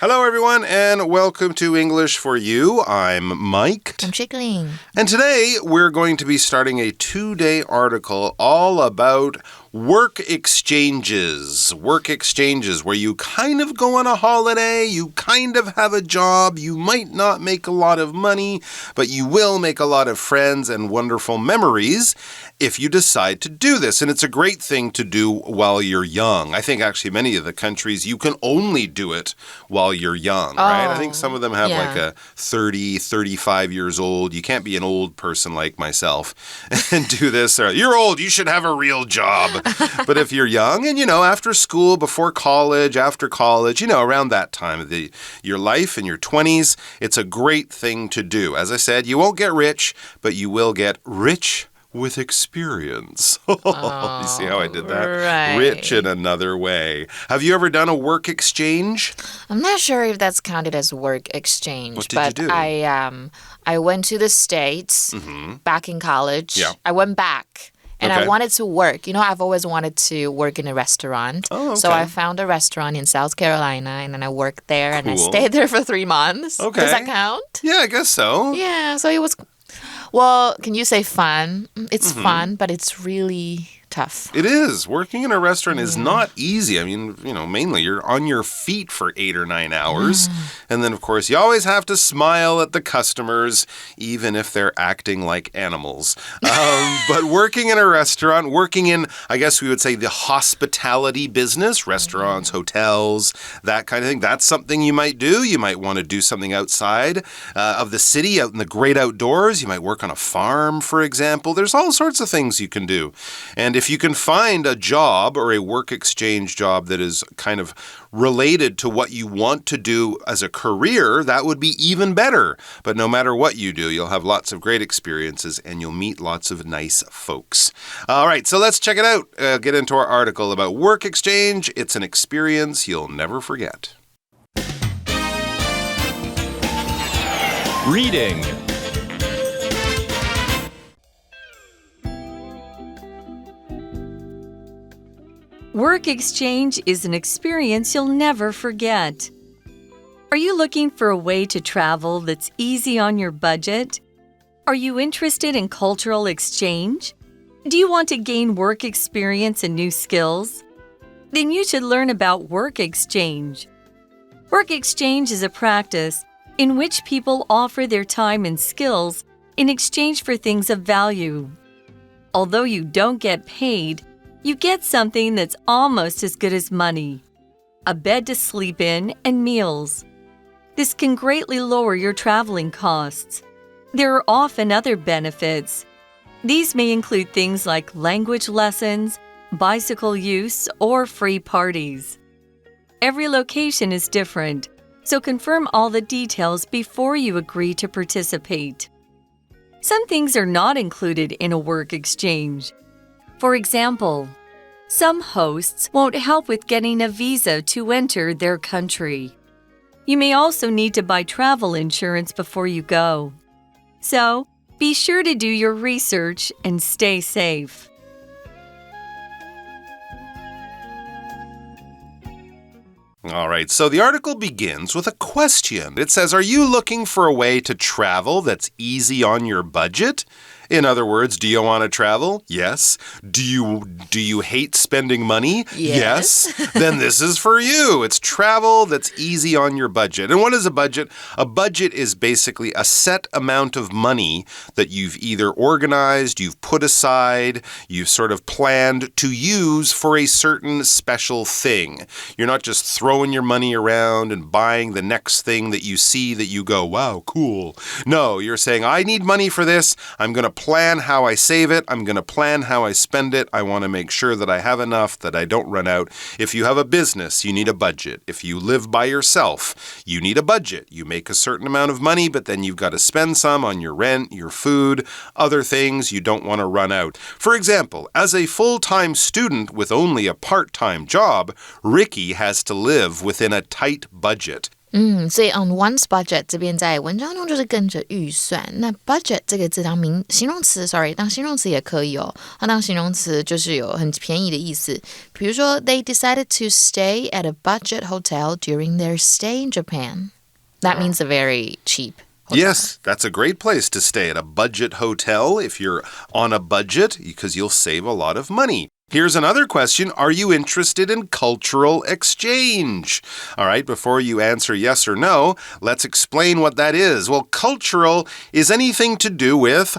Hello, everyone, and welcome to English for You. I'm Mike. I'm Chickling. And today, we're going to be starting a 2-day article all about work exchanges. Work exchanges, where you kind of go on a holiday, you kind of have a job, you might not make a lot of money, but you will make a lot of friends and wonderful memories if you decide to do this. And it's a great thing to do while you're young. I think actually many of the countries, you can only do it while you're young, right? I think some of them have like a 30, 35 years old. You can't be an old person like myself and do this. Or, you're old, you should have a real job. But if you're young and, after school, before college, after college, around that time of your life in your 20s, it's a great thing to do. As I said, you won't get rich, but you will get rich with experience. You see how I did that? Right. Rich in another way. Have you ever done a work exchange? I'm not sure if that's counted as work exchange. What did you do? I went to the States back in college. Yeah. I went back. And Okay. I wanted to work. I've always wanted to work in a restaurant. Oh, okay. So I found a restaurant in South Carolina, and then I worked there, and I Cool. stayed there for 3 months. Okay. Does that count? Yeah, I guess so. Yeah, so it was... Well, can you say fun? It's fun, but it's really tough. It is. Working in a restaurant is not easy. I mean, mainly you're on your feet for 8 or 9 hours. And then, of course, you always have to smile at the customers, even if they're acting like animals. But working in a restaurant, working in, I guess we would say, the hospitality business, restaurants, hotels, that kind of thing, that's something you might do. You might want to do something outside of the city, out in the great outdoors. You might work on a farm, for example. There's all sorts of things you can do. And if you can find a job or a work exchange job that is kind of related to what you want to do as a career, that would be even better. But no matter what you do, you'll have lots of great experiences and you'll meet lots of nice folks. All right, so let's check it out. Get into our article about work exchange. It's an experience you'll never forget. Reading. Work exchange is an experience you'll never forget. Are you looking for a way to travel that's easy on your budget? Are you interested in cultural exchange? Do you want to gain work experience and new skills? Then you should learn about work exchange. Work exchange is a practice in which people offer their time and skills in exchange for things of value. Although you don't get paid, you get something that's almost as good as money: a bed to sleep in and meals. This can greatly lower your traveling costs. There are often other benefits. These may include things like language lessons, bicycle use, or free parties. Every location is different, so confirm all the details before you agree to participate. Some things are not included in a work exchange. For example, some hosts won't help with getting a visa to enter their country. You may also need to buy travel insurance before you go. So, be sure to do your research and stay safe. All right, so the article begins with a question. It says, are you looking for a way to travel that's easy on your budget? In other words, do you want to travel? Yes. Do you hate spending money? Yes. Then this is for you. It's travel that's easy on your budget. And what is a budget? A budget is basically a set amount of money that you've either organized, you've put aside, you've sort of planned to use for a certain special thing. You're not just throwing your money around and buying the next thing that you see that you go, wow, cool. No, you're saying, I need money for this. I'm going to plan how I save it. I'm going to plan how I spend it. I want to make sure that I have enough, that I don't run out. If you have a business, you need a budget. If you live by yourself, you need a budget. You make a certain amount of money, but then you've got to spend some on your rent, your food, other things. You don't want to run out. For example, as a full-time student with only a part-time job, Ricky has to live within a tight budget. 所以 on one's budget 这边在文章中就是跟着预算。那 budget 这个字当形容词也可以哦。它当形容词就是有很便宜的意思。比如说 they decided to stay at a budget hotel during their stay in Japan. That means a very cheap hotel. Yes, that's a great place to stay at a budget hotel if you're on a budget because you'll save a lot of money. Here's another question. Are you interested in cultural exchange? All right, before you answer yes or no, let's explain what that is. Well, cultural is anything to do with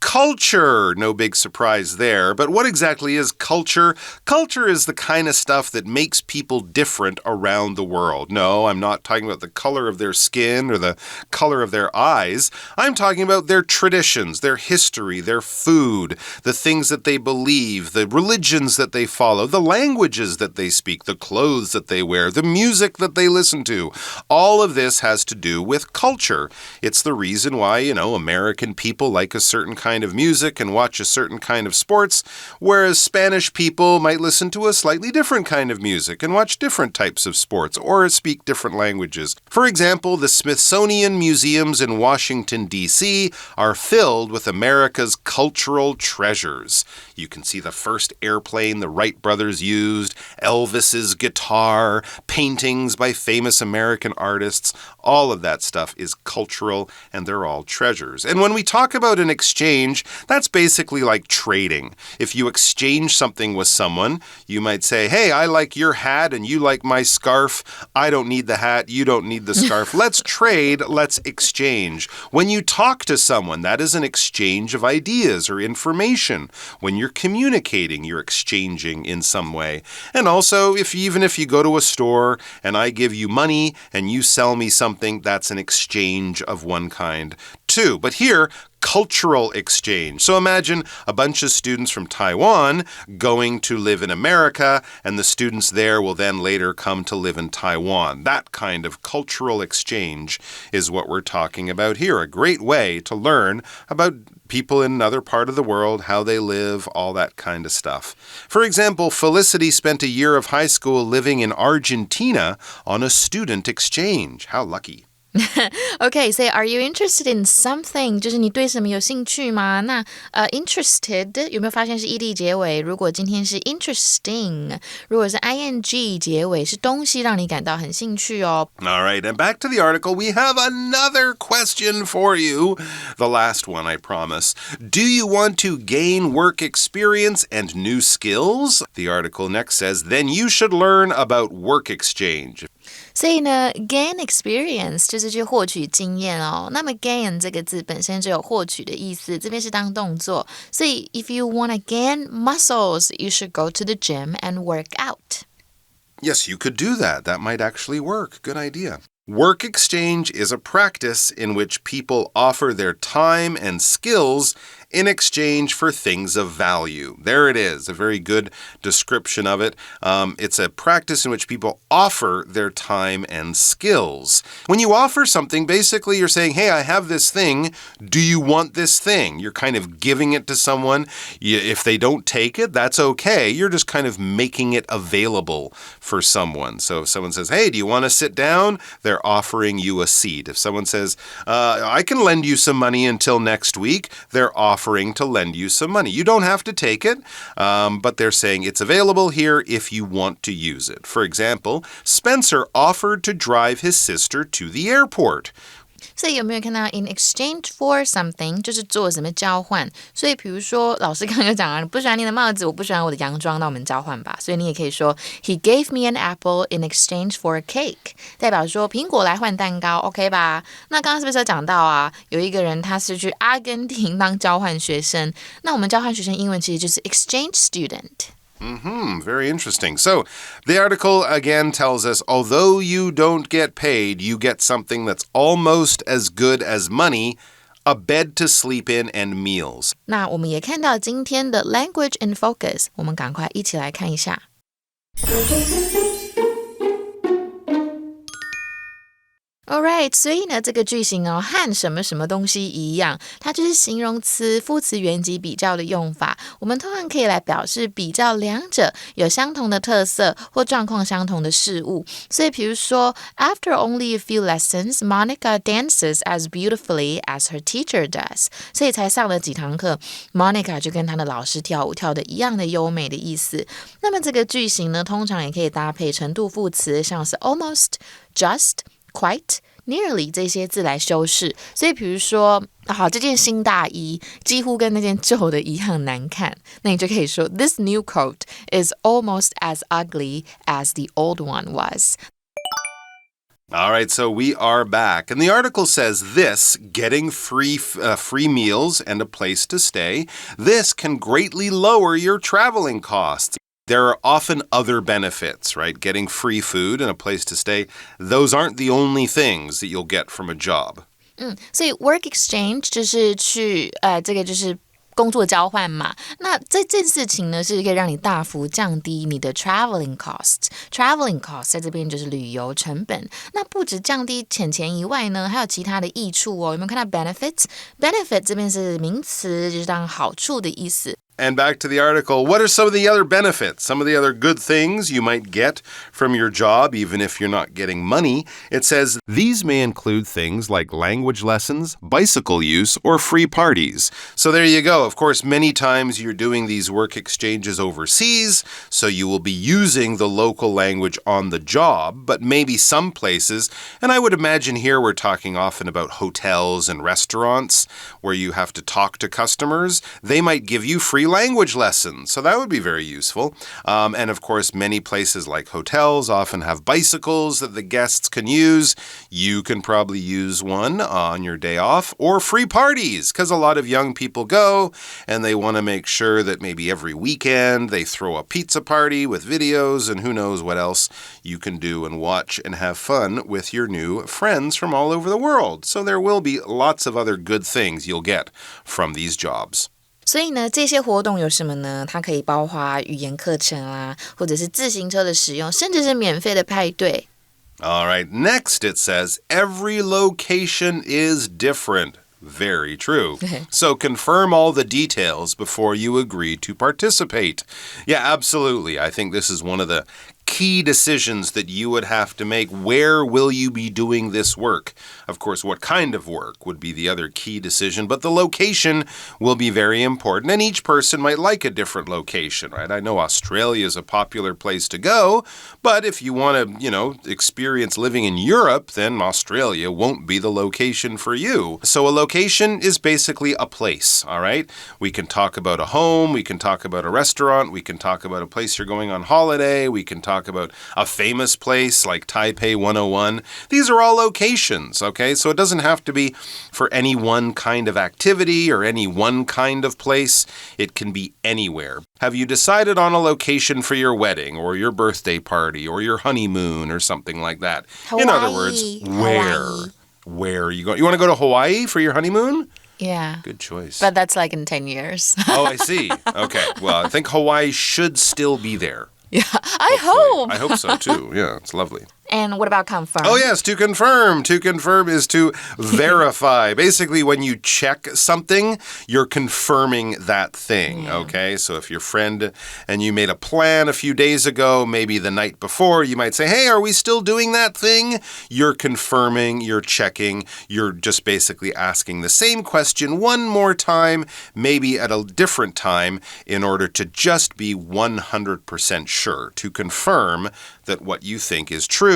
culture. No big surprise there. But what exactly is culture? Culture is the kind of stuff that makes people different around the world. No, I'm not talking about the color of their skin or the color of their eyes. I'm talking about their traditions, their history, their food, the things that they believe, the religions that they follow, the languages that they speak, the clothes that they wear, the music that they listen to. All of this has to do with culture. It's the reason why, American people like a certain kind of music and watch a certain kind of sports, whereas Spanish people might listen to a slightly different kind of music and watch different types of sports or speak different languages. For example, the Smithsonian museums in Washington, D.C. are filled with America's cultural treasures. You can see the first airplane the Wright brothers used, Elvis's guitar, paintings by famous American artists. All of that stuff is cultural, and they're all treasures. And when we talk about an exchange, that's basically like trading. If you exchange something with someone, you might say, hey, I like your hat and you like my scarf. I don't need the hat, you don't need the scarf. Let's trade, let's exchange. When you talk to someone, that is an exchange of ideas or information. When you're communicating, you're exchanging in some way. And also, even if you go to a store and I give you money and you sell me something, that's an exchange of one kind too. But here, cultural exchange. So imagine a bunch of students from Taiwan going to live in America, and the students there will then later come to live in Taiwan. That kind of cultural exchange is what we're talking about here. A great way to learn about people in another part of the world, how they live, all that kind of stuff. For example, Felicity spent a year of high school living in Argentina on a student exchange. How lucky. Okay, so are you interested in something? 就是你对什么有兴趣吗？那interested 有没有发现是 ed 结尾？如果今天是 interesting， 如果是 ing 结尾，是东西让你感到很兴趣哦。All right, and back to the article, we have another question for you. The last one, I promise. Do you want to gain work experience and new skills? The article next says, then you should learn about work exchange. 所以呢 gain experience 就是去获取经验哦。那么 gain 这个字本身就有获取的意思，这边是当动作。所以 if you want to gain muscles, you should go to the gym and work out. Yes, you could do that. That might actually work. Good idea. Work exchange is a practice in which people offer their time and skills in exchange for things of value. There it is, a very good description of it. It's a practice in which people offer their time and skills. When you offer something, basically you're saying, hey, I have this thing. Do you want this thing? You're kind of giving it to someone. If they don't take it, that's okay. You're just kind of making it available for someone. So if someone says, hey, do you want to sit down? They're offering you a seat. If someone says, I can lend you some money until next week, they're offering to lend you some money. You don't have to take it, but they're saying it's available here if you want to use it. For example, Spencer offered to drive his sister to the airport. 所以有没有看到 in exchange for something 就是做什么交换？所以比如说老师刚刚讲你不喜欢你的帽子，我不喜欢我的洋装，那我们交换吧。所以你也可以说 He gave me an apple in exchange for a cake， 代表说苹果来换蛋糕 ，OK 吧？那刚刚是不是有讲到啊？有一个人他是去阿根廷当交换学生，那我们交换学生英文其实就是 exchange student。Very interesting. So the article again tells us, although you don't get paid, you get something that's almost as good as money, a bed to sleep in and meals. 那我们也看到今天的 language in focus， 我们赶快一起来看一下。Alright, 所以呢，这个句型哦，和什么什么东西一样，它就是形容词、副词原级比较的用法。我们通常可以来表示比较两者有相同的特色或状况相同的事物。所以，比如说 ，After only a few lessons, Monica dances as beautifully as her teacher does。所以才上了几堂课 ，Monica 就跟她的老师跳舞跳的一样的优美的意思。那么这个句型呢，通常也可以搭配程度副词，像是 almost、just。quite, nearly 这些字来修饰，所以比如说，好，这件新大衣几乎跟那件旧的一样难看，那你就可以说 This new coat is almost as ugly as the old one was. All right, so we are back. And the article says this, getting free meals and a place to stay, this can greatly lower your traveling costs.There are often other benefits, right? Getting free food and a place to stay, those aren't the only things that you'll get from a job. 所以 work exchange 就是去这个就是工作交换嘛。那这件事情呢，是可以让你大幅降低你的 traveling cost。traveling cost 在这边就是旅游成本。那不止降低钱以外呢，还有其他的益处哦。有没有看到 benefit？benefit 这边是名词，就是当好处的意思。And back to the article, what are some of the other benefits? Some of the other good things you might get from your job, even if you're not getting money. It says, these may include things like language lessons, bicycle use, or free parties. So there you go. Of course, many times you're doing these work exchanges overseas, so you will be using the local language on the job, but maybe some places, and I would imagine here we're talking often about hotels and restaurants where you have to talk to customers. They might give you free language lessons, so that would be very useful. And of course, many places like hotels often have bicycles that the guests can use. You can probably use one on your day off, or free parties, because a lot of young people go and they want to make sure that maybe every weekend they throw a pizza party with videos and who knows what else you can do and watch and have fun with your new friends from all over the world. So there will be lots of other good things you'll get from these jobs.所以呢，这些活动有什么呢？它可以包括语言课程啦，或者是自行车的使用，甚至是免费的派对。All right, next it says, every location is different.Very true. So confirm all the details before you agree to participate. Yeah, absolutely. I think this is one of the key decisions that you would have to make. Where will you be doing this work? Of course, what kind of work would be the other key decision, but the location will be very important, and each person might like a different location, right? I know Australia is a popular place to go, but if you want to, experience living in Europe, then Australia won't be the location for you. So a location is basically a place, all right? We can talk about a home, we can talk about a restaurant, we can talk about a place you're going on holiday, we can talk about a famous place like Taipei 101. These are all locations, okay? So it doesn't have to be for any one kind of activity or any one kind of place. It can be anywhere. Have you decided on a location for your wedding or your birthday party or your honeymoon or something like that? Hawaii. In other words, where? Where are you going? You want to go to Hawaii for your honeymoon? Yeah. Good choice. But that's like in 10 years. Oh, I see. Okay. Well, I think Hawaii should still be there. Yeah, I hope. I hope so, too. Yeah, it's lovely. And what about confirm? Oh, yes, to confirm. To confirm is to verify. Basically, when you check something, you're confirming that thing, okay? So if your friend and you made a plan a few days ago, maybe the night before, you might say, hey, are we still doing that thing? You're confirming, you're checking, you're just basically asking the same question one more time, maybe at a different time, in order to just be 100% sure, to confirm that what you think is true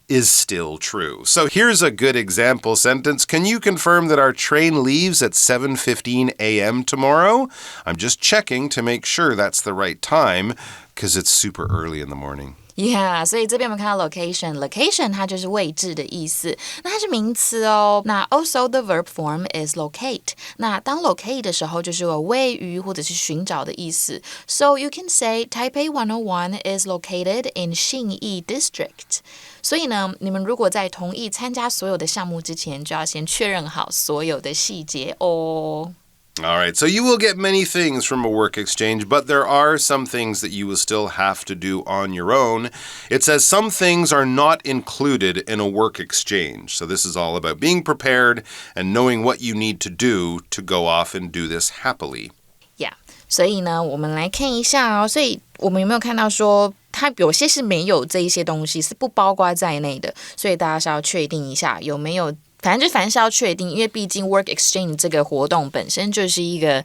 is still true. So here's a good example sentence. Can you confirm that our train leaves at 7:15 a.m. tomorrow? I'm just checking to make sure that's the right time because it's super early in the morning.Yeah, 所以这边我们看到 location 它就是位置的意思，那它是名词哦。那 also the verb form is locate。那当 locate 的时候，就是有位于或者是寻找的意思。So you can say Taipei 101 is located in 信义 district。所以呢，你们如果在同意参加所有的项目之前，就要先确认好所有的细节哦。All right, so you will get many things from a work exchange, but there are some things that you will still have to do on your own. It says some things are not included in a work exchange. So this is all about being prepared and knowing what you need to do to go off and do this happily. Yeah. 所以呢，我们来看一下哦。所以我们有没有看到说，它有些是没有这一些东西，是不包括在内的。所以大家是要确定一下有没有。反正是要确定，因为毕竟 work exchange 这个活动本身就是一个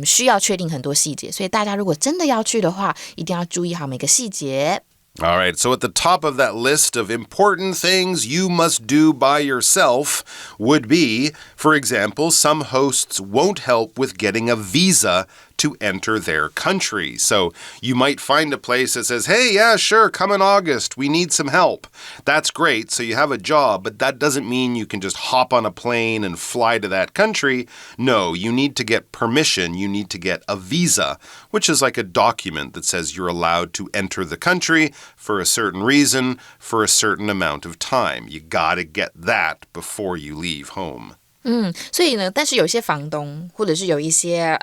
需要确定很多细节，所以大家如果真的要去的话，一定要注意好每个细节。All right, so at the top of that list of important things you must do by yourself would be, for example, some hosts won't help with getting a visa to enter their country. So you might find a place that says, hey, yeah, sure, come in August. We need some help. That's great. So you have a job, but that doesn't mean you can just hop on a plane and fly to that country. No, you need to get permission. You need to get a visa, which is like a document that says you're allowed to enter the country for a certain reason, for a certain amount of time. You got to get that before you leave home. 所以呢，但是有些房东或者是有一些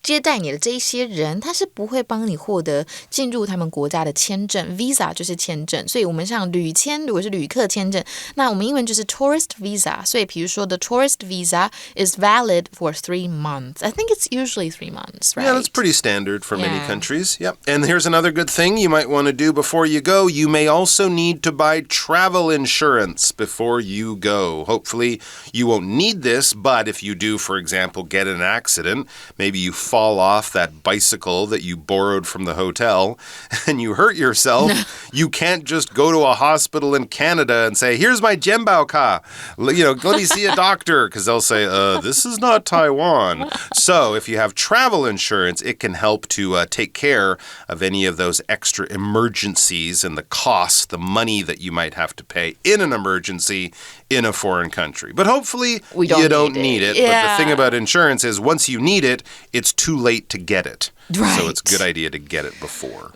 接待你的这一些人，他是不会帮你获得进入他们国家的签证 ，visa 就是签证，所以我们像旅签，如果是旅客签证，那我们英文就是 tourist visa。所以比如说 the tourist visa is valid for 3 months. I think it's usually 3 months, right? Yeah, that's pretty standard for many countries. Yep. And here's another good thing you might want to do before you go. You may also need to buy travel insurance before you go. Hopefully you won't need this, but if you do, for example, get in an accident, maybe you fall off that bicycle that you borrowed from the hotel and you hurt yourself, you can't just go to a hospital in Canada and say, here's my Jianbao ka. Let me see a doctor, because they'll say, this is not Taiwan. So if you have travel insurance, it can help to take care of any of those extra emergencies and the cost, the money that you might have to pay in an emergency in a foreign country. But hopefully you don't need it. Yeah. But the thing about insurance is once you need it, it's too late to get it. Right. So it's a good idea to get it before.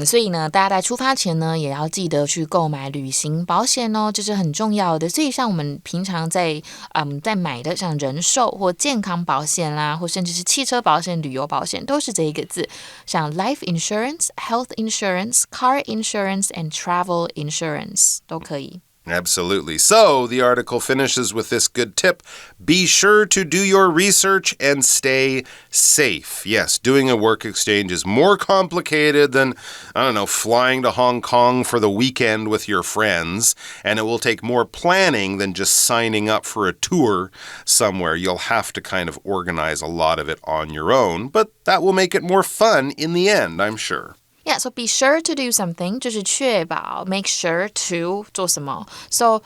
所以呢，大家在出发前呢，也要记得去购买旅行保险哦，这是很重要的。所以像我们平常在买的，像人寿或健康保险啦，或甚至是汽车保险、旅游保险，都是这一个字。像 life insurance, health insurance, car insurance, and travel insurance 都可以。Absolutely. So the article finishes with this good tip. Be sure to do your research and stay safe. Yes, doing a work exchange is more complicated than, flying to Hong Kong for the weekend with your friends. And it will take more planning than just signing up for a tour somewhere. You'll have to kind of organize a lot of it on your own. But that will make it more fun in the end, I'm sure. Yeah, so be sure to do something 就是确保 make sure to 做什么 So,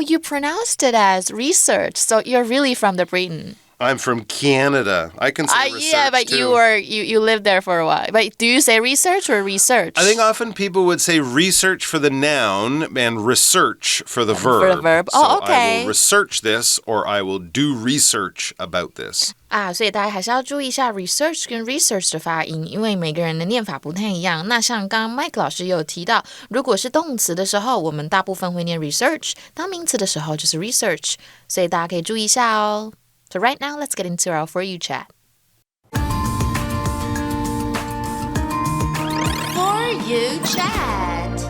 you pronounced it as research. So you're really from the Britain. I'm from Canada. I can say research Yeah, but too. you lived there for a while. But do you say research or research? I think often people would say research for the noun and research for the verb. For the verb. So okay. I will research this or I will do research about this. 所以大家还是要注意一下 research 跟 research 的发音，因为每个人的念法不太一样。那像刚刚 Mike 老师也有提到，如果是动词的时候，我们大部分会念 research；当名词的时候就是 research，所以大家可以注意一下哦。So right now, let's get into our For You chat. For You chat.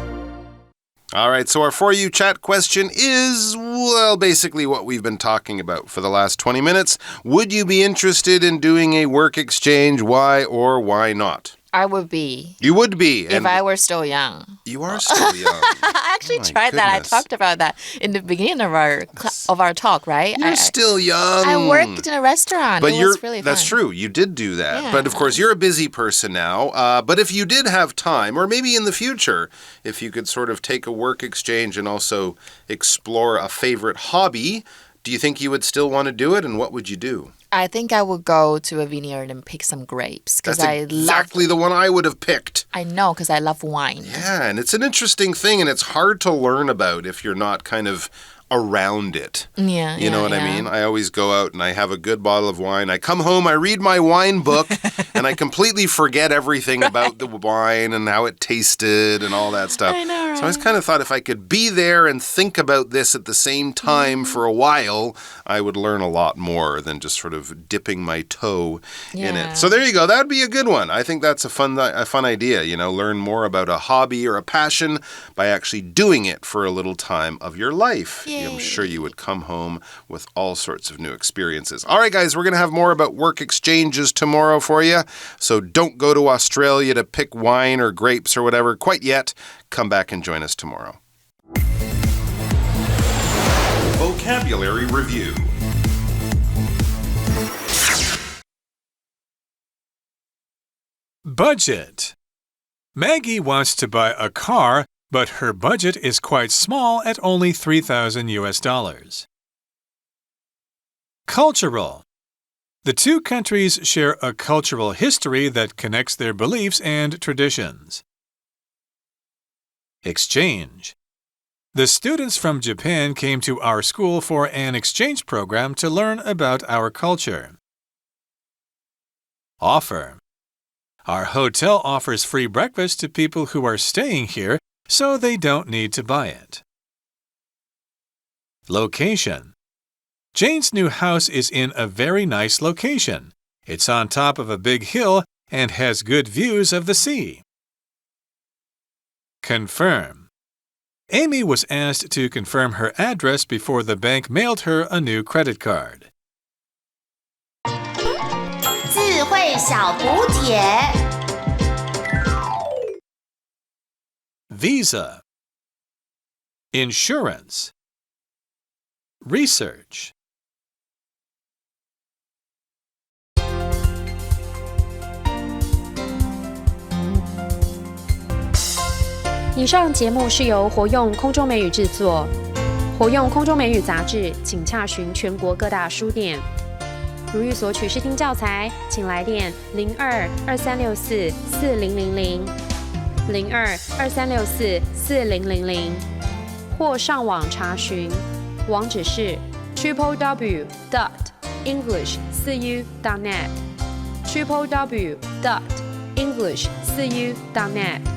All right, so our For You chat question is, well, basically what we've been talking about for the last 20 minutes. Would you be interested in doing a work exchange? Why or why not? I would be. You would be. If I were still young. You are still young. I actually tried that. I talked about that in the beginning of our talk, right? You're still young. I worked in a restaurant. But it was really fun. That's true. You did do that. Yeah. But of course, you're a busy person now. But if you did have time, or maybe in the future, if you could sort of take a work exchange and also explore a favorite hobby, do you think you would still want to do it? And what would you do? I think I would go to a vineyard and pick some grapes. That's exactly the one I would have picked. I know, because I love wine. Yeah, and it's an interesting thing, and it's hard to learn about if you're not kind of around it. Yeah, you know what I mean? I always go out and I have a good bottle of wine. I come home, I read my wine book, and and I completely forget everything about the wine and how it tasted and all that stuff. I know, right? So I just kind of thought if I could be there and think about this at the same time for a while, I would learn a lot more than just sort of dipping my toe in it. So there you go. That would be a good one. I think that's a fun idea, learn more about a hobby or a passion by actually doing it for a little time of your life. Yay. I'm sure you would come home with all sorts of new experiences. All right, guys, we're going to have more about work exchanges tomorrow for you. So don't go to Australia to pick wine or grapes or whatever quite yet. Come back and join us tomorrow. Vocabulary Review. Budget. Maggie wants to buy a car, but her budget is quite small at only $3,000. Cultural. The two countries share a cultural history that connects their beliefs and traditions. Exchange. The students from Japan came to our school for an exchange program to learn about our culture. Offer. Our hotel offers free breakfast to people who are staying here, so they don't need to buy it. Location. Jane's new house is in a very nice location. It's on top of a big hill and has good views of the sea. Confirm. Amy was asked to confirm her address before the bank mailed her a new credit card. 智慧小补帖 Visa. Insurance. Research. 以上节目是由活用空中美语制作，活用空中美语杂志，请洽询全国各大书店。如欲索取试听教材，请来电02-2364-4000 02-2364-4000，或上网查询，网址是 www.english4u.net www.english4u.net